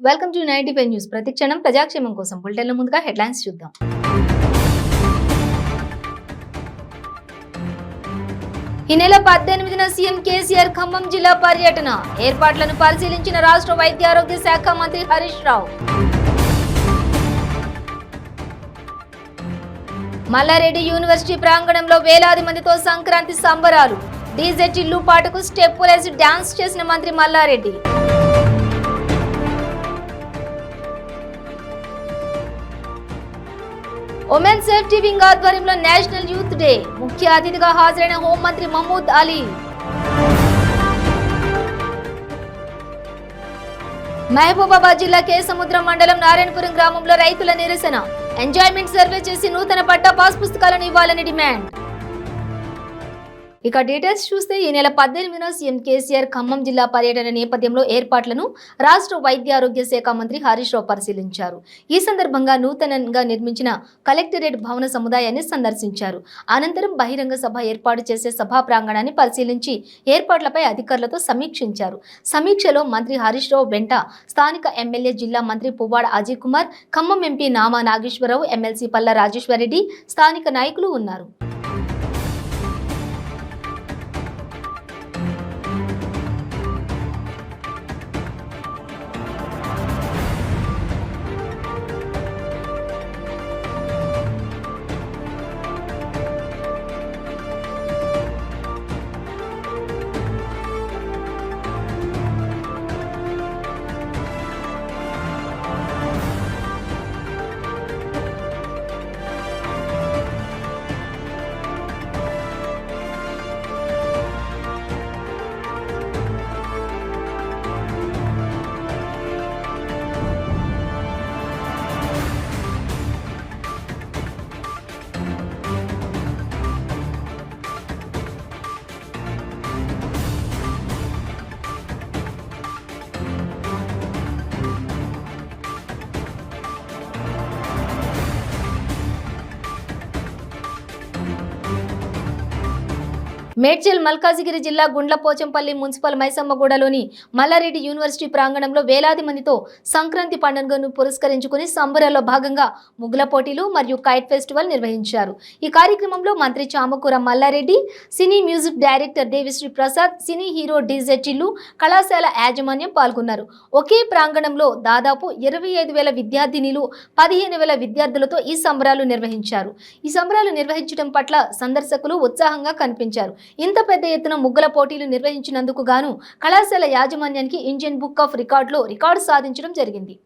Welcome to 95 news. ప్రతిక్షణం ప్రజాక్షేమం కోసం బులెటిన్ల ముందుగా హెడ్లైన్స్ చూద్దాం. ఈ నెల 18న సీఎం కేసీఆర్ ఖమ్మం జిల్లా పర్యటన. ఏర్పాట్లను పరిశీలించిన రాష్ట్ర వైద్య ఆరోగ్య శాఖ మంత్రి హరీష్ రావు. మల్లారెడ్డి యూనివర్సిటీ ప్రాంగణంలో వేలాది మందితో సంక్రాంతి సంబరాలు. డీజే టిల్లు పాటకు స్టెప్పులేసి డాన్స్ చేసిన మంత్రి మల్లారెడ్డి. ఉమెన్ సేఫ్టీ వింగ్ ఆధ్వర్యంలో నేషనల్ యూత్ డే. ముఖ్య అతిథిగా హాజరైన హోంమంత్రి మహమూద్ అలీ. మహబూబాబాద్ జిల్లా కేసముద్రం మండలం నారాయణపురం గ్రామంలో రైతుల నిరసన. ఎంజాయ్మెంట్ సర్వే చేసి నూతన పట్టా పాస్ పుస్తకాలను ఇవ్వాలని డిమాండ్. ఇక డీటెయిల్స్ చూస్తే ఈ నెల 18న సీఎం కేసీఆర్ ఖమ్మం జిల్లా పర్యటన నేపథ్యంలో ఏర్పాట్లను రాష్ట్ర వైద్య ఆరోగ్య శాఖ మంత్రి హరీష్ రావు పరిశీలించారు. ఈ సందర్భంగా నూతనంగా నిర్మించిన కలెక్టరేట్ భవన సముదాయాన్ని సందర్శించారు. అనంతరం బహిరంగ సభ ఏర్పాటు చేసే సభా ప్రాంగణాన్ని పరిశీలించి ఏర్పాట్లపై అధికారులతో సమీక్షించారు. సమీక్షలో మంత్రి హరీష్ రావు వెంట స్థానిక ఎమ్మెల్యే జిల్లా మంత్రి పువ్వాడ అజయ్ కుమార్, ఖమ్మం ఎంపీ నామా నాగేశ్వరరావు, ఎమ్మెల్సీ పల్లా రాజేశ్వరరెడ్డి, స్థానిక నాయకులు ఉన్నారు. మేడ్చల్ మల్కాజిగిరి జిల్లా గుండ్లపోచంపల్లి మున్సిపల్ మైసమ్మగూడలోని మల్లారెడ్డి యూనివర్సిటీ ప్రాంగణంలో వేలాది మందితో సంక్రాంతి పండుగను పురస్కరించుకుని సంబరాల్లో భాగంగా ముగ్గుల పోటీలు మరియు కైట్ ఫెస్టివల్ నిర్వహించారు. ఈ కార్యక్రమంలో మంత్రి Chamakura Mallareddy, cine music director Devisri Prasad, cine hero DJ Tillu, కళాశాల యాజమాన్యం పాల్గొన్నారు. ఒకే ప్రాంగణంలో దాదాపు 25,000 విద్యార్థినిలు, 15,000 విద్యార్థులతో ఈ సంబరాలు నిర్వహించారు. ఈ సంబరాలు నిర్వహించడం పట్ల సందర్శకులు ఉత్సాహంగా కనిపించారు. ఇంత పెద్ద ఎత్తున ముగ్గుల పోటీలు నిర్వహించినందుకు గాను కళాశాల యాజమాన్యానికి ఇండియన్ బుక్ ఆఫ్ రికార్డులో రికార్డు సాధించడం జరిగింది.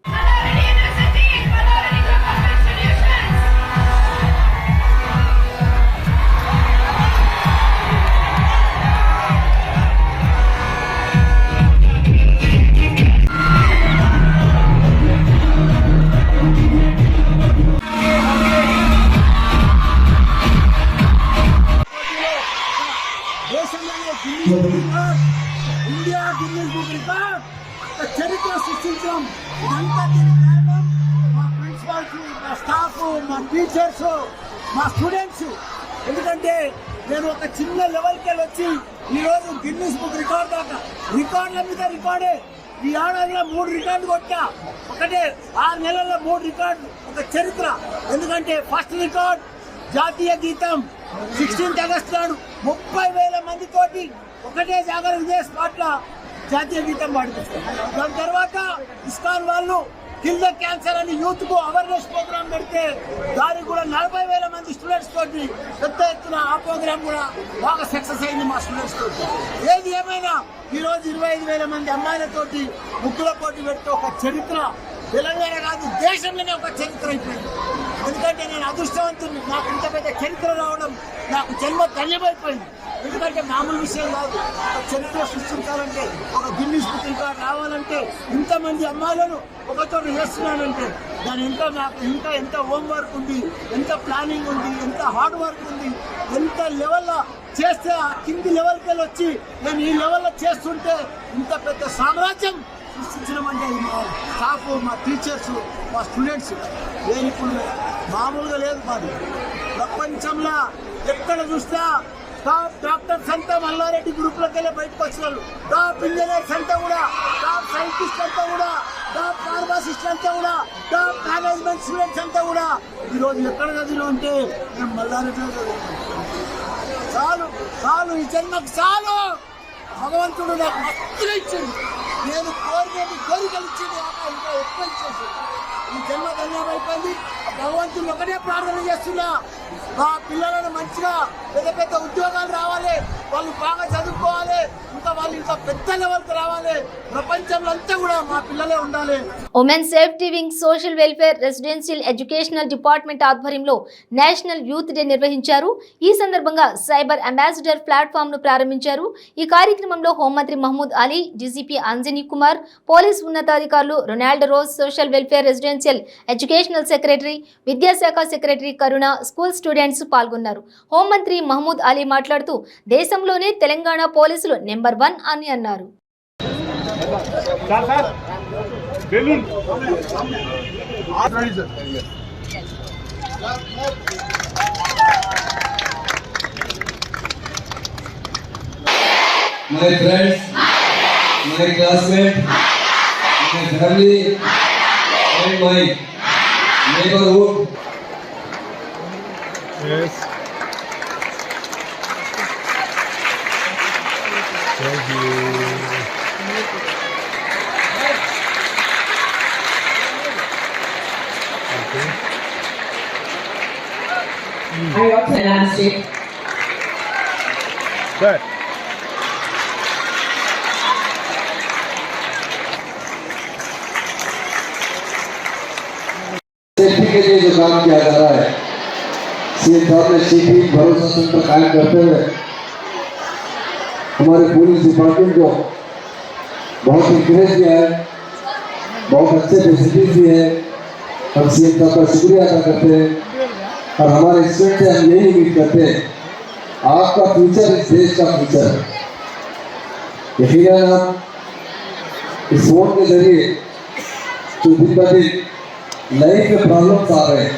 ఇండియా గిన్నిస్ బుక్ రికార్డ్ చరిత్ర సృష్టించడం. ఇదంతా దీనికి కారణం మా ప్రిన్సిపాల్స్, మా స్టాఫ్, మా టీచర్స్, మా స్టూడెంట్స్. ఎందుకంటే నేను ఒక చిన్న లెవెల్కి వెళ్ళి వచ్చి ఈరోజు గిన్నిస్ బుక్ రికార్డ్ దాకా రికార్డుల మీద రికార్డే. ఈ ఏడాదిలో 3 రికార్డులు కొట్టా. ఒకటే 6 నెలల్లో 3 రికార్డులు, ఒక చరిత్ర. ఎందుకంటే ఫస్ట్ రికార్డ్ జాతీయ గీతం 16th ఆగస్టు నాడు 30,000 మందితోటి ఒకటే జాగరణ ఇదే స్పాట్లో జాతీయ గీతం పాడిపిస్తారు. దాని తర్వాత ఇస్కాన్ వాళ్ళు కిల్ ద క్యాన్సర్ అని యూత్ కు అవేర్నెస్ ప్రోగ్రామ్ పెడితే దానికి కూడా 40,000 మంది స్టూడెంట్స్ తోటి పెద్ద ఎత్తున ఆ ప్రోగ్రామ్ కూడా బాగా సక్సెస్ అయింది మా స్టూడెంట్స్ తోటి. ఏది ఏమైనా ఈరోజు 25,000 మంది అమ్మాయిలతోటి ముగ్గుల పోటీ పెడితే ఒక చరిత్ర తెలంగాణ కాదు దేశంలోనే ఒక చరిత్ర అయిపోయింది. ఎందుకంటే నేను అదృష్టవంతుని, నాకు ఇంత పెద్ద చరిత్ర రావడం నాకు జన్మ ధన్యమైపోయింది. ఎందుకంటే మామూలు విషయం కాదు. ఒక చరిత్ర సృష్టించాలంటే, ఒక గిన్నిస్ బుక్ రికార్డ్ రావాలంటే, ఇంతమంది అమ్మాయిలను ఒకచోట చేస్తున్నానంటే దాని నాకు ఎంత హోంవర్క్ ఉంది, ఎంత ప్లానింగ్ ఉంది, ఎంత హార్డ్ వర్క్ ఉంది, ఎంత లెవెల్లో చేస్తే ఆ కింది లెవెల్కి వెళ్ళి వచ్చి నేను ఈ లెవెల్లో చేస్తుంటే ఇంత పెద్ద సామ్రాజ్యం సృష్టించడం అంటే మా స్టాఫ్, మా టీచర్స్, మా స్టూడెంట్స్. నేను ఇప్పుడు మామూలుగా లేదు. మాది ప్రపంచంలో ఎక్కడ చూసినా టాప్ డాక్టర్స్ అంతా మల్లారెడ్డి గ్రూప్లోకి వెళ్ళి బయటకు వచ్చినారు. టాప్ ఇంజనీర్స్ అంతా కూడా, టాప్ సైంటిస్ట్ అంతా కూడా టాప్ ఫార్మసిస్ట్ అంతా కూడా, టాప్ మేనేజ్మెంట్ స్టూడెంట్స్ అంతా కూడా ఈరోజు ఎక్కడ చదివినా అంటే మేము మల్లారెడ్డిలో చదువుతాం. చాలు చాలు, ఈ జన్మకు చాలు. భగవంతుడు నాకు మస్తులు ఇచ్చింది, నేను కోరినది కోరికలు ఇచ్చింది, ఇంకా ఎక్కువ ఇచ్చేసి ఈ జన్మ ధన్యమైపోయింది. భగవంతుడు ఒకటే ప్రార్థన చేస్తున్నా, మా పిల్లలను మంచిగా పెద్ద పెద్ద ఉద్యోగాలు రావాలి, వాళ్ళు బాగా చదువుకోవాలి, వాళ్ళు ఇంకా పెద్ద లెవెల్కి రావాలి, ప్రపంచంలో అంతా కూడా మా పిల్లలే ఉండాలి. Women safety wing social welfare residential educational department ఆధ్వర్యంలో నేషనల్ యూత్ డే నిర్వహించారు. ఈ సందర్భంగా సైబర్ అంబాసిడర్ ప్లాట్ఫామ్ ను ప్రారంభించారు. ఈ కార్యక్రమంలో హోంమంత్రి మహమూద్ అలీ, డీజీపీ అంజనీ కుమార్, పోలీస్ ఉన్నతాధికారులు, Ronald rose, social welfare residential educational secretary, విద్యాశాఖ సెక్రటరీ కరుణ, స్కూల్ స్టూడెంట్స్ పాల్గొన్నారు. హోంమంత్రి మహమూద్ అలీ మాట్లాడుతూ దేశంలోనే తెలంగాణ పోలీసులు నెంబర్ 1 అని అన్నారు. My friends, my classmates, my family, and my neighborhood. Yes. Thank you. Okay. I work in landscape. Good. Safety के लिए जो काम किया जा रहा है, सीएम साहब ने सेफ्टी भरोसा सेंटर कायम करते हुए हमारे पुलिस डिपार्टमेंट को बहुत इंकरेज किया है, बहुत अच्छे फैसिलिटीज भी है। हम सीएम साहब का शुक्रिया अदा करते हैं और हमारे स्टूडेंट से हम यही उम्मीद करते हैं, आपका फ्यूचर इस देश का फ्यूचर है। यकीनन आप इस फोन के जरिए जो दिन ब दिन लाइफ में प्रॉब्लम्स आ रहे हैं,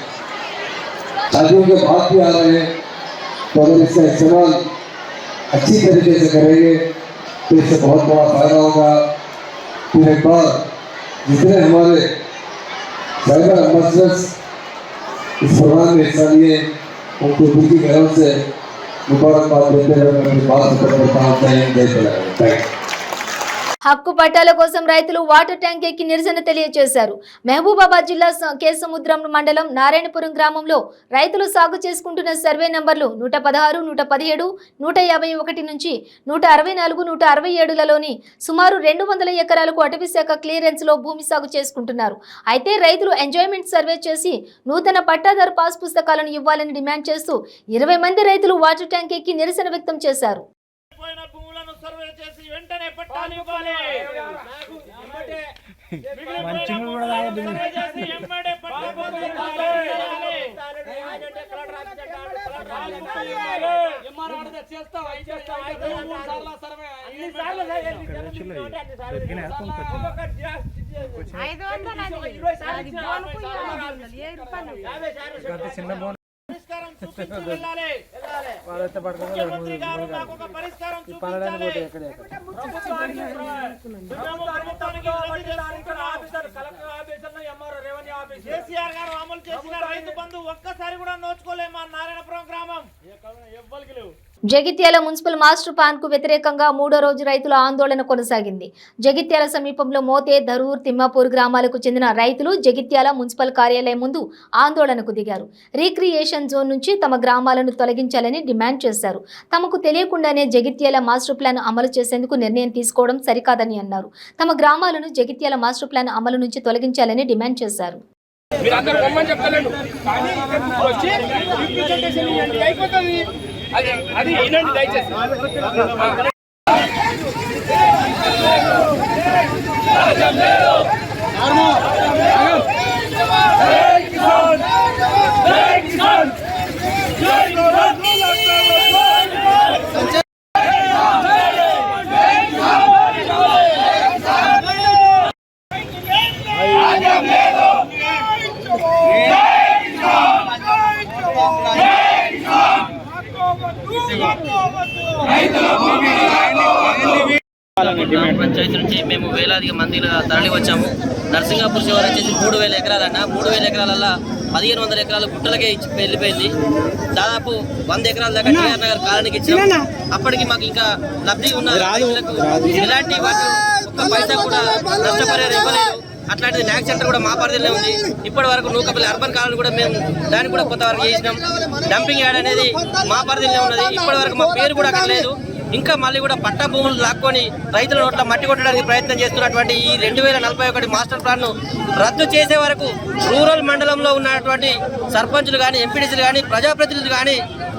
शादियों के बाद भी आ रहे हैं, तो अगर इसका इस्तेमाल अच्छी तरीके से करेंगे तो इससे बहुत बड़ा फायदा होगा। फिर एक बार जितने हमारे साइबर एम्बेसडर्स इस प्रोग्राम में हिस्सा लिए उनको दिल की गहराई से मुबारकबाद देते हुए मैं अपनी बात खत्म करता हूं। जय हिंद। హక్కు పట్టాల కోసం రైతులు వాటర్ ట్యాంక్ ఎక్కి నిరసన తెలియజేశారు. మహబూబాబాద్ జిల్లా కేసముద్రం మండలం నారాయణపురం గ్రామంలో రైతులు సాగు చేసుకుంటున్న సర్వే నంబర్లు 116, 117, 151 నుంచి 164, 167లలోని సుమారు 200 ఎకరాలకు అటవీ శాఖ క్లియరెన్స్ లో భూమి సాగు చేసుకుంటున్నారు. అయితే రైతులు ఎంజాయ్మెంట్ సర్వే చేసి నూతన పట్టాదారు పాస్ పుస్తకాలను ఇవ్వాలని డిమాండ్ చేస్తూ 20 మంది రైతులు వాటర్ ట్యాంక్ ఎక్కి నిరసన వ్యక్తం చేశారు. కేసీఆర్ గారు అమలు చేసిన రైతు బంధు ఒక్కసారి కూడా నోచుకోలేమా నారాయణపురం గ్రామం ఎవ్వరికి లేవు. జగిత్యాల మున్సిపల్ మాస్టర్ ప్లాన్ కు వ్యతిరేకంగా 3వ రోజు రైతుల ఆందోళన కొనసాగింది. జగిత్యాల సమీపంలో మోతే, ధరూర్, తిమ్మాపూర్ గ్రామాలకు చెందిన రైతులు జగిత్యాల మున్సిపల్ కార్యాలయం ముందు ఆందోళనకు దిగారు. రీక్రియేషన్ జోన్ నుంచి తమ గ్రామాలను తొలగించాలని డిమాండ్ చేశారు. తమకు తెలియకుండానే జగిత్యాల మాస్టర్ ప్లాన్ అమలు చేసేందుకు నిర్ణయం తీసుకోవడం సరికాదని అన్నారు. తమ గ్రామాలను జగిత్యాల మాస్టర్ ప్లాన్ అమలు నుంచి తొలగించాలని డిమాండ్ చేశారు. అది వినండి దయచేసి. పంచాయతీ నుంచి మేము వేలాది మందిగా తరలి వచ్చాము. నర్సింగాపూర్ శివారు వచ్చేసి 3000 ఎకరాలన్న. 3000 ఎకరాలల్లో 1500 ఎకరాలు గుట్టలకే ఇచ్చి వెళ్ళిపోయింది. దాదాపు 100 ఎకరాల దాకా టీఆర్ నగర్ కాలనీకి ఇచ్చాం. అప్పటికి మాకు ఇంకా లబ్ధి ఉన్న రైతులకు ఇలాంటి వాటి ఒక్క పైసా కూడా నష్టపరిహారం ఇవ్వలేదు. అట్లాంటిది న్యాక్ సెంటర్ కూడా మా పరిధిలో ఉంది. ఇప్పటి వరకు నూకపల్లి అర్బన్ కాలనీ కూడా మేము దాన్ని కూడా కొంతవరకు చేసినాం. డంపింగ్ యార్డ్ అనేది మా పరిధిలో ఉన్నది. ఇప్పటి వరకు మా పేరు కూడా అక్కడ లేదు. ఇంకా మళ్ళీ కూడా పట్టా భూములు లాక్కొని రైతుల నోట్ల మట్టి కొట్టడానికి ప్రయత్నం చేస్తున్నటువంటి ఈ 2041 మాస్టర్ ప్లాన్ను రద్దు చేసే వరకు రూరల్ మండలంలో ఉన్నటువంటి సర్పంచులు కానీ, ఎంపీడీసీలు కానీ, ప్రజాప్రతినిధులు కానీ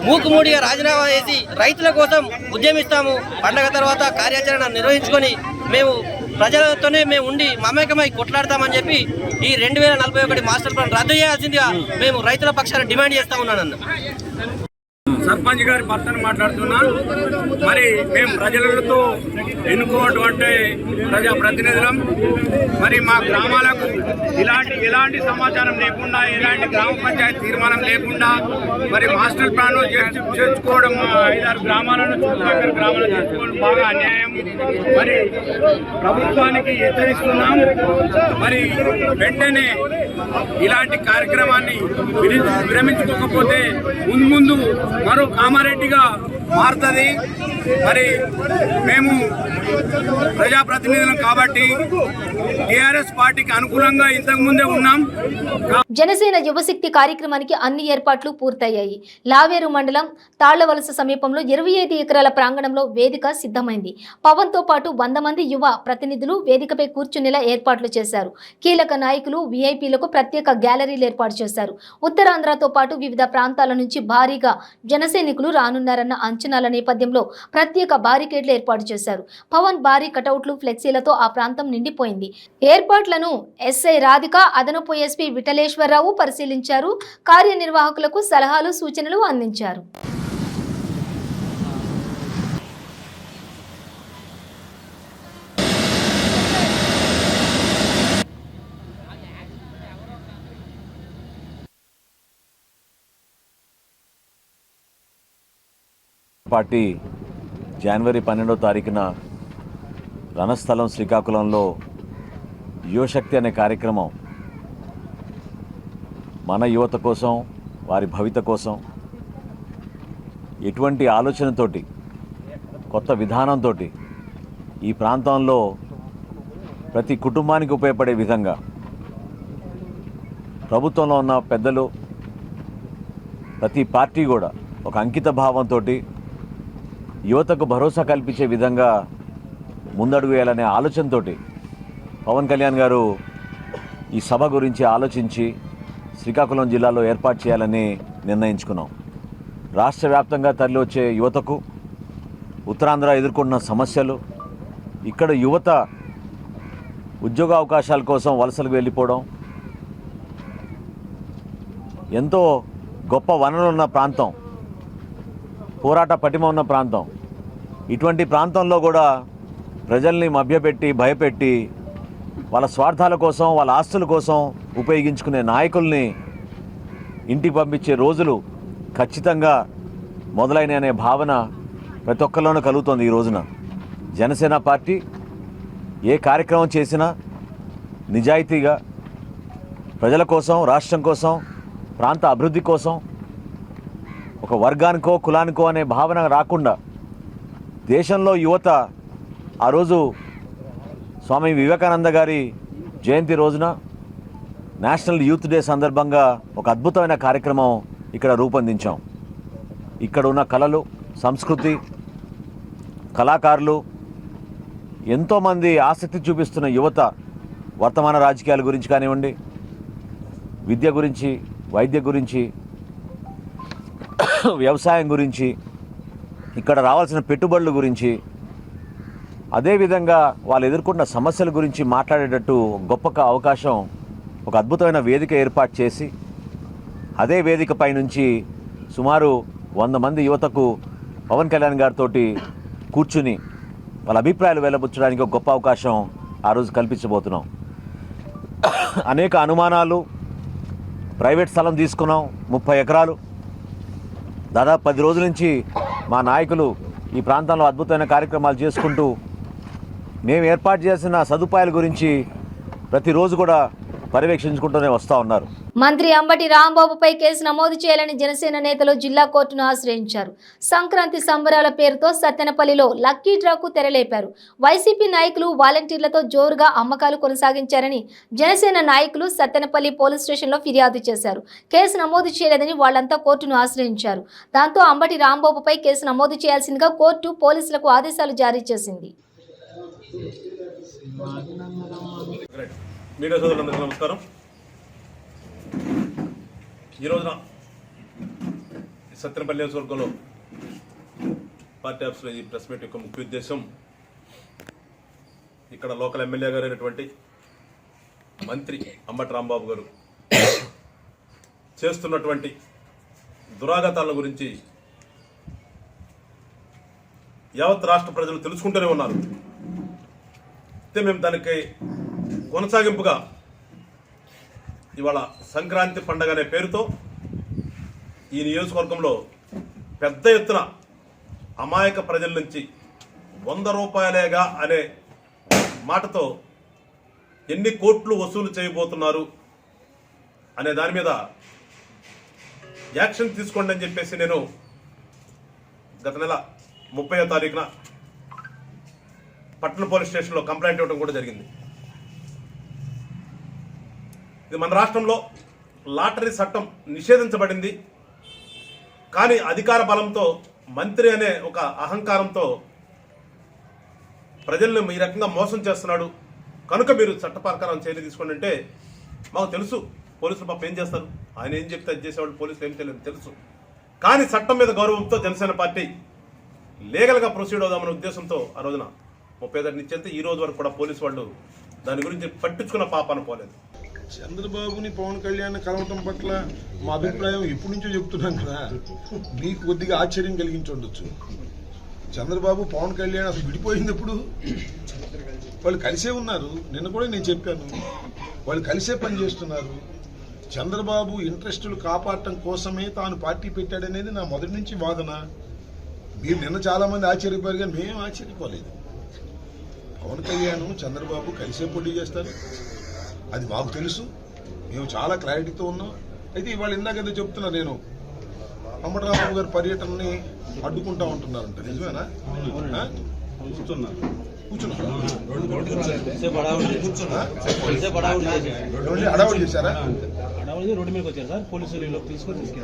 మూకుమూడిగా రాజీనామా చేసి రైతుల కోసం ఉద్యమిస్తాము. పండగ తర్వాత కార్యాచరణ నిర్వహించుకొని మేము ప్రజలతోనే మేము ఉండి మమేకమై కొట్లాడతామని చెప్పి ఈ 2041 మాస్టర్ ప్లాన్ రద్దు చేయాల్సిందిగా మేము రైతుల పక్షాన డిమాండ్ చేస్తా ఉన్నానన్న. సర్పంచ్ గారి భర్తను మాట్లాడుతున్నాను. మరి మేము ప్రజలతో ఎన్నుకోవటువంటి ప్రజాప్రతినిధులం. మరి మా గ్రామాలకు ఎలాంటి సమాచారం లేకుండా, ఎలాంటి గ్రామ పంచాయతీ తీర్మానం లేకుండా మరి మాస్టర్ ప్లాన్ చేర్చుకోవడం 5-6 గ్రామాలను చుట్టుపక్కల గ్రామాలను చేర్చుకోవడం బాగా అన్యాయం. మరి ప్రభుత్వానికి హెచ్చరిస్తున్నాం. మరి వెంటనే ఇలాంటి కార్యక్రమాన్ని విరమించుకోకపోతే ముందు మరో కామారెడ్డిగా మారుతుంది. మరి మేము ప్రజాప్రతినిధులం కాబట్టి టీఆర్ఎస్ పార్టీకి అనుకూలంగా ఇంతకుముందే ఉన్నాం. జనసేన యువశక్తి కార్యక్రమానికి అన్ని ఏర్పాట్లు పూర్తయ్యాయి. లావేరు మండలం తాళ్లవలస సమీపంలో 25 ఎకరాల ప్రాంగణంలో వేదిక సిద్ధమైంది. పవన్తో పాటు 100 మంది యువ ప్రతినిధులు వేదికపై కూర్చునేలా ఏర్పాట్లు చేశారు. కీలక నాయకులు, వీఐపీలకు ప్రత్యేక గ్యాలరీలు ఏర్పాటు చేశారు. ఉత్తరాంధ్రతో పాటు వివిధ ప్రాంతాల నుంచి భారీగా జనసైనికులు రానున్నారన్న అంచనాల నేపథ్యంలో ప్రత్యేక బారికేడ్లు ఏర్పాటు చేశారు. పవన్ భారీ కటౌట్లు, ఫ్లెక్సీలతో ఆ ప్రాంతం నిండిపోయింది. ఏర్పాట్లను ఎస్ఐ రాధిక, అదనపు ఎస్పీ విఠలేశ్వరరావు పరిశీలించారు. కార్యనిర్వాహకులకు సలహాలు, సూచనలు అందించారు. పార్టీ జనవరి 12వ తారీఖున రణస్థలం శ్రీకాకుళంలో యువశక్తి అనే కార్యక్రమం మన యువత కోసం, వారి భవిత కోసం, ఎటువంటి ఆలోచనతోటి, కొత్త విధానంతో ఈ ప్రాంతంలో ప్రతి కుటుంబానికి ఉపయోగపడే విధంగా ప్రభుత్వంలో ఉన్న పెద్దలు, ప్రతి పార్టీ కూడా ఒక అంకిత భావంతో యువతకు భరోసా కల్పించే విధంగా ముందడుగు వేయాలనే ఆలోచనతో పవన్ కళ్యాణ్ గారు ఈ సభ గురించి ఆలోచించి శ్రీకాకుళం జిల్లాలో ఏర్పాటు చేయాలని నిర్ణయించుకున్నాం. రాష్ట్ర వ్యాప్తంగా తరలి వచ్చే యువతకు ఉత్తరాంధ్ర ఎదుర్కొన్న సమస్యలు, ఇక్కడ యువత ఉద్యోగ అవకాశాల కోసం వలసలకు వెళ్ళిపోవడం, ఎంతో గొప్ప వనరులు ఉన్న ప్రాంతం, పోరాట పటిమ ఉన్న ప్రాంతం, ఇటువంటి ప్రాంతంలో కూడా ప్రజల్ని మభ్యపెట్టి, భయపెట్టి, వాళ్ళ స్వార్థాల కోసం, వాళ్ళ ఆస్తుల కోసం ఉపయోగించుకునే నాయకుల్ని ఇంటికి పంపించే రోజులు ఖచ్చితంగా మొదలైన భావన ప్రతి ఒక్కరిలోనూ కలుగుతుంది. ఈ రోజున జనసేన పార్టీ ఏ కార్యక్రమం చేసినా నిజాయితీగా ప్రజల కోసం, రాష్ట్రం కోసం, ప్రాంత అభివృద్ధి కోసం, ఒక వర్గానికో కులానికో అనే భావన రాకుండా దేశంలో యువత ఆ రోజు స్వామి వివేకానంద గారి జయంతి రోజున నేషనల్ యూత్ డే సందర్భంగా ఒక అద్భుతమైన కార్యక్రమం ఇక్కడ రూపొందించాం. ఇక్కడ ఉన్న కళలు, సంస్కృతి, కళాకారులు, ఎంతోమంది ఆసక్తి చూపిస్తున్న యువత వర్తమాన రాజకీయాల గురించి కానివ్వండి, విద్య గురించి, వైద్య గురించి, వ్యవసాయం గురించి, ఇక్కడ రావాల్సిన పెట్టుబడుల గురించి, అదేవిధంగా వాళ్ళు ఎదుర్కొన్న సమస్యల గురించి మాట్లాడేటట్టు గొప్ప అవకాశం, ఒక అద్భుతమైన వేదిక ఏర్పాటు చేసి అదే వేదికపై నుంచి సుమారు 100 మంది యువతకు పవన్ కళ్యాణ్ గారితో కూర్చుని వాళ్ళ అభిప్రాయాలు వెల్లబుచ్చడానికి ఒక గొప్ప అవకాశం ఆ రోజు కల్పించబోతున్నాం. అనేక అనుమానాలు, ప్రైవేట్ స్థలం తీసుకున్నాం 30 ఎకరాలు. దాదాపు 10 రోజుల నుంచి మా నాయకులు ఈ ప్రాంతంలో అద్భుతమైన కార్యక్రమాలు చేసుకుంటూ మేము ఏర్పాటు చేసిన సదుపాయాల గురించి ప్రతిరోజు కూడా పర్యవేక్షించుకుంటూనే వస్తూ ఉన్నారు. మంత్రి అంబటి రాంబాబుపై కేసు నమోదు చేయాలని జనసేన నేతలు జిల్లా కోర్టును ఆశ్రయించారు. సంక్రాంతి సంబరాల పేరుతో సత్తెనపల్లిలో లక్కీ డ్రాకు తెరలేపారు. వైసీపీ నాయకులు వాలంటీర్లతో జోరుగా అమ్మకాలు కొనసాగించారని జనసేన నాయకులు సత్తెనపల్లి పోలీస్ స్టేషన్లో ఫిర్యాదు చేశారు. కేసు నమోదు చేయలేదని వాళ్లంతా కోర్టును ఆశ్రయించారు. దాంతో అంబటి రాంబాబుపై కేసు నమోదు చేయాల్సిందిగా కోర్టు పోలీసులకు ఆదేశాలు జారీ చేసింది. మీడియా సోదరులందరికీ నమస్కారం. ఈ రోజున సత్తెనపల్లి నియోజకవర్గంలో పార్టీ ఆఫీసులో ఈ ప్రెస్ మీట్ యొక్క ముఖ్య ఉద్దేశం ఇక్కడ లోకల్ ఎమ్మెల్యే గారు అయినటువంటి మంత్రి అంబటి రాంబాబు గారు చేస్తున్నటువంటి దురాఘాతాల గురించి యావత్ రాష్ట్ర ప్రజలు తెలుసుకుంటూనే ఉన్నారు. అయితే మేము దానికి కొనసాగింపుగా ఇవాళ సంక్రాంతి పండగ అనే పేరుతో ఈ నియోజకవర్గంలో పెద్ద ఎత్తున అమాయక ప్రజల నుంచి 100 రూపాయలేగా అనే మాటతో ఎన్ని కోట్లు వసూలు చేయబోతున్నారు అనే దాని మీద యాక్షన్ తీసుకోండి అని చెప్పేసి నేను గత నెల 30వ తారీఖున పట్టణ పోలీస్ స్టేషన్లో కంప్లైంట్ ఇవ్వడం కూడా జరిగింది. ఇది మన రాష్ట్రంలో లాటరీ చట్టం నిషేధించబడింది. కానీ అధికార బలంతో మంత్రి అనే ఒక అహంకారంతో ప్రజలను ఈ రకంగా మోసం చేస్తున్నాడు కనుక మీరు చట్ట ప్రకారం చర్య తీసుకోండి అంటే మాకు తెలుసు పోలీసులు పాపం ఏం చేస్తారు, ఆయన ఏం చెప్తే అది చేసేవాళ్ళు పోలీసులు ఏం తెలియదు తెలుసు. కానీ చట్టం మీద గౌరవంతో జనసేన పార్టీ లీగల్గా ప్రొసీడ్ అవుదామనే ఉద్దేశంతో ఆ రోజున 30 నిచ్చేంత ఈ రోజు వరకు కూడా పోలీసు వాళ్ళు దాని గురించి పట్టించుకున్న పాపాన పోలేదు. చంద్రబాబుని పవన్ కళ్యాణ్ కలవటం పట్ల మా అభిప్రాయం ఎప్పటి నుంచో చెప్తున్నాం కదా, మీకు కొద్దిగా ఆశ్చర్యం కలిగించి ఉండొచ్చు. చంద్రబాబు పవన్ కళ్యాణ్ అసలు విడిపోయింది ఎప్పుడు? వాళ్ళు కలిసే ఉన్నారు. నిన్న కూడా నేను చెప్పాను, వాళ్ళు కలిసే పని చేస్తున్నారు. చంద్రబాబు ఇంట్రెస్టులు కాపాడటం కోసమే తాను పార్టీ పెట్టాడనేది నా మొదటి నుంచి వాదన. మీరు నిన్న చాలా మంది ఆశ్చర్యపోయారు కానీ మేము ఆశ్చర్యపోలేదు. పవన్ కళ్యాణ్ చంద్రబాబు కలిసే పోటీ చేస్తారు, అది మాకు తెలుసు. మేము చాలా క్లారిటీతో ఉన్నాం. అయితే ఇవాళ ఇందాక చెప్తున్నా నేను అంబటి రాంబాబు గారి పర్యటనని అడ్డుకుంటా ఉంటున్నారంట, నిజమేనా? హడావుడి చేశారా?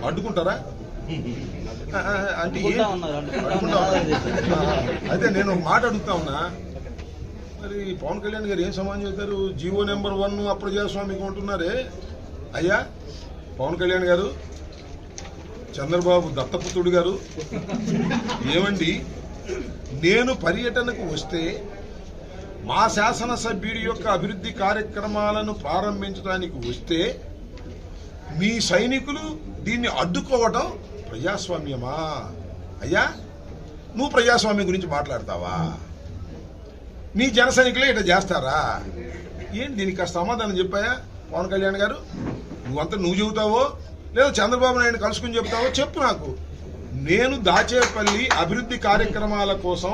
అడ్డుకుంటారా అంటే అయితే నేను ఒక మాట అడుగుతా ఉన్నా, మరి పవన్ కళ్యాణ్ గారు ఏం సమాధానం చెప్తారు? GO number 1 అప్రజాస్వామికం అంటున్నారే. అయ్యా పవన్ కళ్యాణ్ గారు, చంద్రబాబు దత్తపుత్రుడు గారు, ఏమండి నేను పర్యటనకు వస్తే మా శాసనసభ్యుడి యొక్క అభివృద్ధి కార్యక్రమాలను ప్రారంభించడానికి వస్తే మీ సైనికులు దీన్ని అడ్డుకోవడం ప్రజాస్వామ్యమా? అయ్యా నువ్వు ప్రజాస్వామ్యం గురించి మాట్లాడతావా? నీ జన సైనికులే ఇట్లా చేస్తారా? ఏంటి దీనికి కాస్త సమాధానం చెప్పాయా పవన్ కళ్యాణ్ గారు? నువ్వు చెబుతావో లేదా చంద్రబాబు నాయుడు కలుసుకుని చెప్తావో చెప్పు నాకు. నేను దాచేపల్లి అభివృద్ధి కార్యక్రమాల కోసం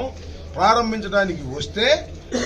ప్రారంభించడానికి వస్తే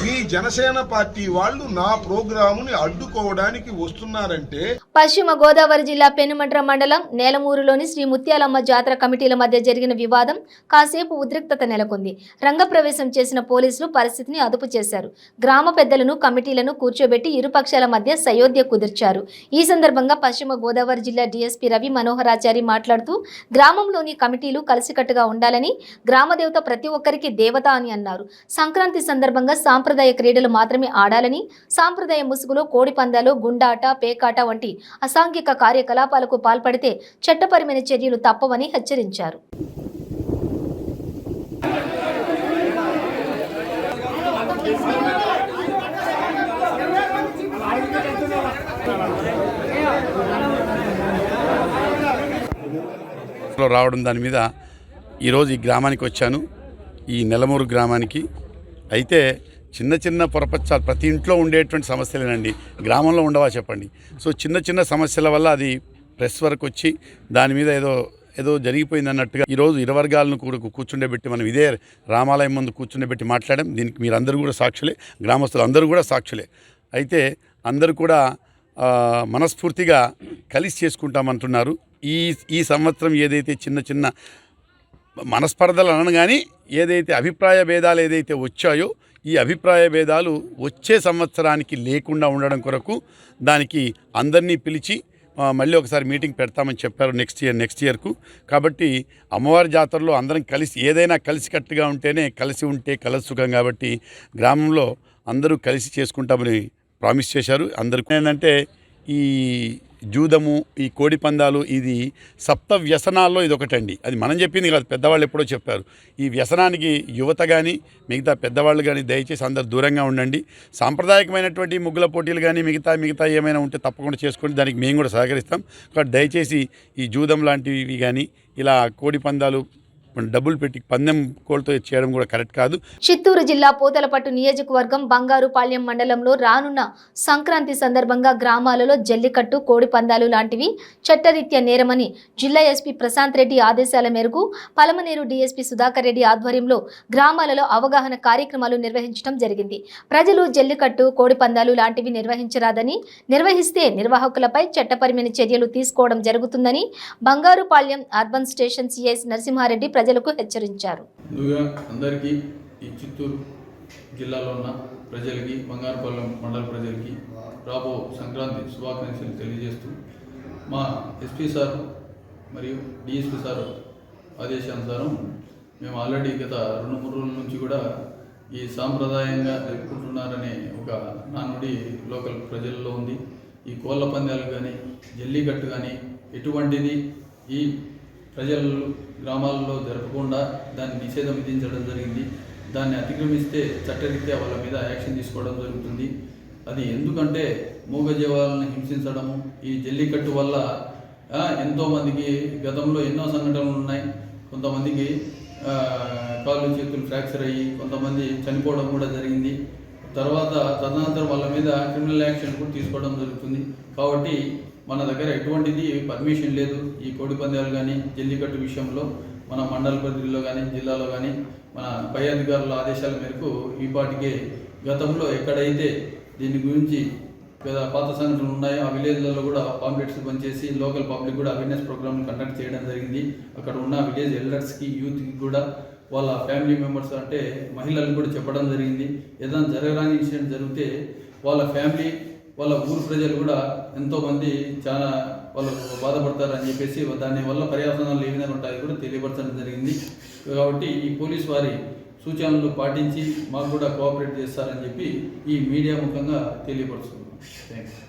మీ జనసేన పార్టీ వాళ్ళు నా ప్రోగ్రాముని అడ్డుకోవడానికి వస్తున్నారంటే. పశ్చిమ గోదావరి జిల్లా పెనుమంట్ర మండలం నేలమూరులోని శ్రీ ముత్యాలమ్మ జాతర కమిటీల మధ్య జరిగిన వివాదం కాసేపు ఉద్రిక్తత నెలకొంది. రంగప్రవేశం చేసిన పోలీసులు పరిస్థితిని అదుపు చేశారు. గ్రామ పెద్దలను కమిటీలను కూర్చోబెట్టి ఇరుపక్షాల మధ్య సయోధ్య కుదిర్చారు. ఈ సందర్భంగా పశ్చిమ గోదావరి జిల్లా డీఎస్పీ రవి మనోహరాచారి మాట్లాడుతూ గ్రామంలోని కమిటీలు కలిసికట్టుగా ఉండాలని, గ్రామదేవత ప్రతి ఒక్కరికి దేవత అని అన్నారు. సంక్రాంతి సందర్భంగా సాంప్రదాయ క్రీడలు మాత్రమే ఆడాలని, సాంప్రదాయ ముసుగులో కోడి పందాలు, గుండాట, పేకాట వంటి అసాంఘిక కార్యకలాపాలకు పాల్పడితే చట్టపరమైన చర్యలు తప్పవని హెచ్చరించారు. రావడం దాని మీద ఈరోజు ఈ గ్రామానికి వచ్చాను, ఈ నెలమూరు గ్రామానికి. అయితే చిన్న చిన్న పొరపచ్చాలు ప్రతి ఇంట్లో ఉండేటువంటి సమస్యలేనండి, గ్రామంలో ఉండవా చెప్పండి. సో చిన్న చిన్న సమస్యల వల్ల అది ప్రెస్ వరకు వచ్చి దాని మీద ఏదో జరిగిపోయింది అన్నట్టుగా ఈరోజు ఇరు వర్గాలను కూడా కూర్చుండబెట్టి మనం ఇదే రామాలయం ముందు కూర్చుండబెట్టి మాట్లాడాం. దీనికి మీరందరూ కూడా సాక్షులే, గ్రామస్తులు అందరూ కూడా సాక్షులే. అయితే అందరూ కూడా మనస్ఫూర్తిగా కలిసి చేసుకుంటామంటున్నారు. ఈ సంవత్సరం ఏదైతే చిన్న చిన్న మనస్పర్ధలు అనను కానీ ఏదైతే అభిప్రాయ భేదాలు ఏదైతే వచ్చాయో ఈ అభిప్రాయ భేదాలు వచ్చే సంవత్సరానికి లేకుండా ఉండడం కొరకు దానికి అందరినీ పిలిచి మళ్ళీ ఒకసారి మీటింగ్ పెడతామని చెప్పారు నెక్స్ట్ ఇయర్కు. కాబట్టి అమ్మవారి జాతరలో అందరం కలిసి ఏదైనా కలిసికట్టుగా ఉంటేనే కలిసి ఉంటే కలసి సుఖం. కాబట్టి గ్రామంలో అందరూ కలిసి చేసుకుంటామని ప్రామిస్ చేశారు. అందరికీ ఏంటంటే ఈ జూదము, ఈ కోడి పందాలు, ఇది సప్త వ్యసనాల్లో ఇది ఒకటండి. అది మనం చెప్పింది కాదు, పెద్దవాళ్ళు ఎప్పుడో చెప్పారు. ఈ వ్యసనానికి యువత కానీ మిగతా పెద్దవాళ్ళు కానీ దయచేసి అందరు దూరంగా ఉండండి. సాంప్రదాయకమైనటువంటి ముగ్గుల పోటీలు కానీ మిగతా ఏమైనా ఉంటే తప్పకుండా చేసుకోండి, దానికి మేము కూడా సహకరిస్తాం. కాబట్టి దయచేసి ఈ జూదం లాంటివి కానీ ఇలా కోడి పందాలు డబ్బులు పెట్టి పందెం కోళ్ళతో చేయడం కూడా కరెక్ట్ కాదు. చిత్తూరు జిల్లా పూతలపట్టు నియోజకవర్గం బంగారుపాళ్యం మండలంలో రానున్న సంక్రాంతి సందర్భంగా గ్రామాలలో జల్లికట్టు, కోడి పందాలు లాంటివి చట్టరీత్యా నేరమని జిల్లా ఎస్పీ ప్రశాంత్ రెడ్డి ఆదేశాల మేరకు పలమనేరు డీఎస్పీ సుధాకర్ రెడ్డి ఆధ్వర్యంలో గ్రామాలలో అవగాహన కార్యక్రమాలు నిర్వహించడం జరిగింది. ప్రజలు జల్లికట్టు, కోడి పందాలు లాంటివి నిర్వహించరాదని, నిర్వహిస్తే నిర్వాహకులపై చట్టపరమైన చర్యలు తీసుకోవడం జరుగుతుందని Bangarupalyam urban station CI Narasimha Reddy ప్రజలకు హెచ్చరించారు. ముందుగా అందరికీ ఈ చిత్తూరు జిల్లాలో ఉన్న ప్రజలకి, బంగారుపాలెం మండల ప్రజలకి రాబో సంక్రాంతి శుభాకాంక్షలు తెలియజేస్తూ మా ఎస్పీ సార్ మరియు డిఎస్పీ సార్ ఆదేశానుసారం మేము ఆల్రెడీ గత 2-3 రోజుల నుంచి కూడా ఈ సాంప్రదాయంగా జరుపుకుంటున్నారనే ఒక నానుడి లోకల్ ప్రజల్లో ఉంది. ఈ కోళ్ళ పందాలు కానీ జల్లికట్టు కానీ ఎటువంటిది ఈ ప్రజలు గ్రామాల్లో జరపకుండా దాన్ని నిషేధం విధించడం జరిగింది. దాన్ని అతిక్రమిస్తే చట్టరీత్యా వాళ్ళ మీద యాక్షన్ తీసుకోవడం జరుగుతుంది. అది ఎందుకంటే మూగజీవాలను హింసించడము, ఈ జల్లికట్టు వల్ల ఎంతోమందికి గతంలో ఎన్నో సంఘటనలు ఉన్నాయి. కొంతమందికి కాళ్ళు చేతులు ఫ్రాక్చర్ అయ్యి కొంతమంది చనిపోవడం కూడా జరిగింది. తర్వాత తదనంతరం వాళ్ళ మీద క్రిమినల్ యాక్షన్ కూడా తీసుకోవడం జరుగుతుంది. కాబట్టి మన దగ్గర ఎటువంటిది పర్మిషన్ లేదు. ఈ కోడి పందాలు కానీ జల్లికట్టు విషయంలో మన మండల పరిధిలో కానీ జిల్లాలో కానీ మన పై అధికారుల ఆదేశాల మేరకు ఈ పాటికే గతంలో ఎక్కడైతే దీని గురించి పాత సంఘటనలు ఉన్నాయో ఆ విలేజ్లలో కూడా పాంప్లెట్స్ పనిచేసి లోకల్ పబ్లిక్ కూడా అవేర్నెస్ ప్రోగ్రామ్ కండక్ట్ చేయడం జరిగింది. అక్కడ ఉన్న విలేజ్ ఎల్డర్స్కి, యూత్కి కూడా వాళ్ళ ఫ్యామిలీ మెంబర్స్ అంటే మహిళలకు కూడా చెప్పడం జరిగింది. ఏదైనా జరగరాని ఇన్సిడెంట్ జరిగితే వాళ్ళ ఫ్యామిలీ, వాళ్ళ ఊరు ప్రజలు కూడా ఎంతోమంది చాలా వాళ్ళు బాధపడతారని చెప్పేసి దానివల్ల పర్యావరణాలు ఏ విధంగా ఉంటాయో కూడా తెలియపరచడం జరిగింది. కాబట్టి ఈ పోలీస్ వారి సూచనలు పాటించి మాకు కూడా కోఆపరేట్ చేస్తారని చెప్పి ఈ మీడియా ముఖంగా తెలియపరుస్తున్నాం. థ్యాంక్స్.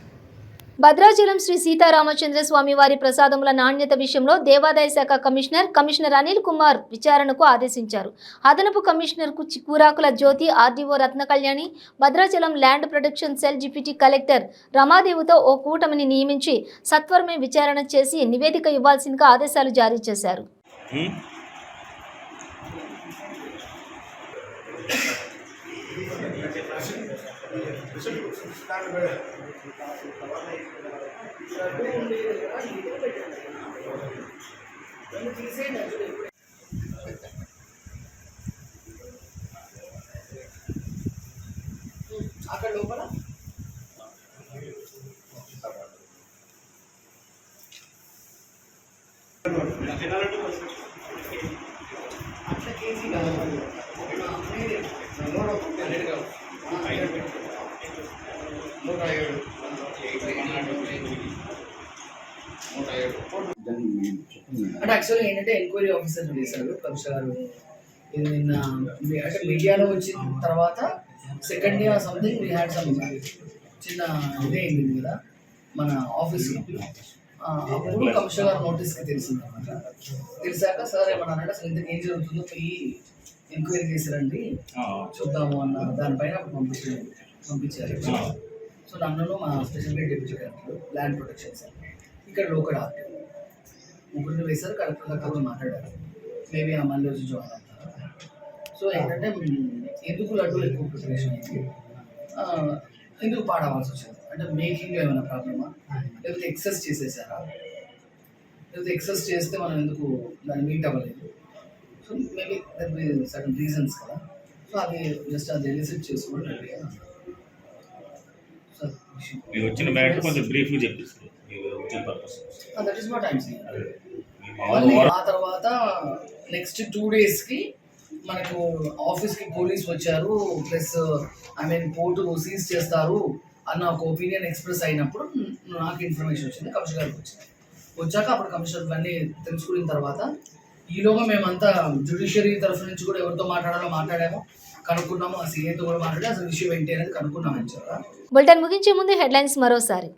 భద్రాచలం శ్రీ సీతారామచంద్ర స్వామి వారి ప్రసాదముల నాణ్యత విషయంలో దేవాదాయ శాఖ కమిషనర్ అనిల్ కుమార్ విచారణకు ఆదేశించారు. అదనపు కమిషనర్కు Kurakula Jyothi, RDO Ratna Kalyani, Bhadrachalam land protection cell deputy collector రమాదేవితో ఓ కూటమిని నియమించి సత్వరమే విచారణ చేసి నివేదిక ఇవ్వాల్సిందిగా ఆదేశాలు జారీ చేశారు. అక్కడ లోపల అట్లా కేజీ కావాలి. అంటే యాక్చువల్గా ఏంటంటే ఎంక్వైరీ ఆఫీసర్ చేశారు కమిషనర్ గారు. ఇది నిన్న అంటే మీడియాలో వచ్చిన తర్వాత second day something we had some చిన్న ఇదే అయింది కదా మన ఆఫీస్లో. అప్పుడు కమిషనర్ గారు నోటీస్కి తెలిసింది అనమాట. తెలిసాక సార్ ఏమన్నారంటే అసలు ఇంతకు ఏం జరుగుతుందో పోయి ఎంక్వైరీ చేశారండి, చూద్దాము అన్న దానిపైన పంపించారు. సో నన్ను మా special deputy collector land protection sir ఇక్కడ లోకల్ ఆర్టీ ముగ్గురిని వేశారు. కలెక్టర్ గారితో మాట్లాడారు. మేబీ ఆ మళ్ళీ వచ్చి జాయిన్ అవుతారు. సో ఏంటంటే ఎందుకు లడ్డు ఎక్కువ ప్రిపరేషన్ అయింది, ఎందుకు పాడవలసి వచ్చింది అంటే మేకింగ్లో ఏమైనా ప్రాబ్లమా, లేకపోతే ఎక్సెస్ చేసేసారా, లేకపోతే ఎక్సెస్ చేస్తే మనం ఎందుకు దాన్ని మీట్ అవ్వలేదు. So maybe that be certain reasons కదా. సో అది జస్ట్ అది ఎలిసిట్ చేసుకోవడం రెడీగా. So issue. మీరు వచ్చిన మ్యాటర్ కొంచెం బ్రీఫ్గా చెప్పిస్తారు మీరు వచ్చిన purpose. That is what I'm saying. ఆ తర్వాత నెక్స్ట్ 2 daysకి మనకు ఆఫీస్కి పోలీస్ వచ్చారు, ప్లస్ కోర్టు సీజ్ చేస్తారు అన్న ఒక ఒపీనియన్ ఎక్స్ప్రెస్ అయినప్పుడు నాకు ఇన్ఫర్మేషన్ వచ్చింది, కమిషనర్ గారికి వచ్చింది. వచ్చాక అప్పుడు కమిషనర్ ఇవన్నీ తెలుసుకున్న తర్వాత ఈలోగా మేమంతా జ్యుడిషియరీ తరఫు నుంచి కూడా ఎవరితో మాట్లాడామో కనుక్కున్నాము, ఆ సీఏతో కూడా మాట్లాడి అసలు విషయం ఏంటి అనేది కనుక్కున్నామని చెప్పారు. బులెటిన్ ముగించే ముందు హెడ్లైన్స్ మరోసారి.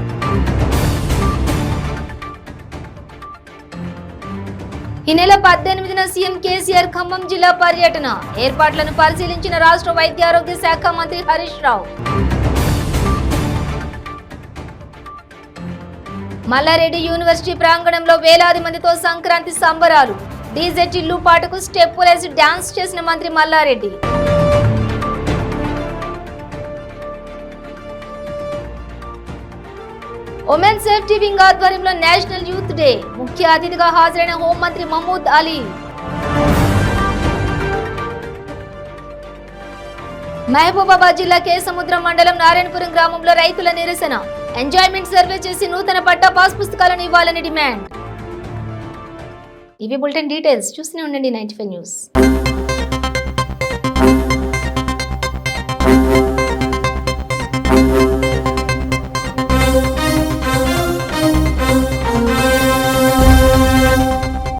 ఈ నెల 18న సీఎం కేసీఆర్ ఖమ్మం జిల్లా పర్యటన, ఏర్పాట్లను పరిశీలించిన రాష్ట్ర వైద్య ఆరోగ్య శాఖ మంత్రి హరీష్ రావు. మల్లారెడ్డి యూనివర్సిటీ ప్రాంగణంలో వేలాది మందితో సంక్రాంతి సంబరాలు, డీజే టిల్లు పాటకు స్టెప్పులేసి డాన్స్ చేసిన మంత్రి మల్లారెడ్డి. ఉమెన్ సేఫ్టీ వింగ్ ఆధ్వర్యంలో నేషనల్ యూత్ డే, ముఖ్య అతిథిగా హాజరైన హోంమంత్రి మహమూద్ అలీ. మహబూబాబాద్ జిల్లా కేసముద్రం మండలం నారాయణపురం గ్రామంలో రైతుల నిరసన, ఎంజాయ్మెంట్ సర్వే చేసి నూతన పట్టా పాస్ పుస్తకాలను ఇవ్వాలని డిమాండ్. ఇవి బులెటిన్ డీటెయిల్స్. చూస్తూనే ఉండండి 95 న్యూస్.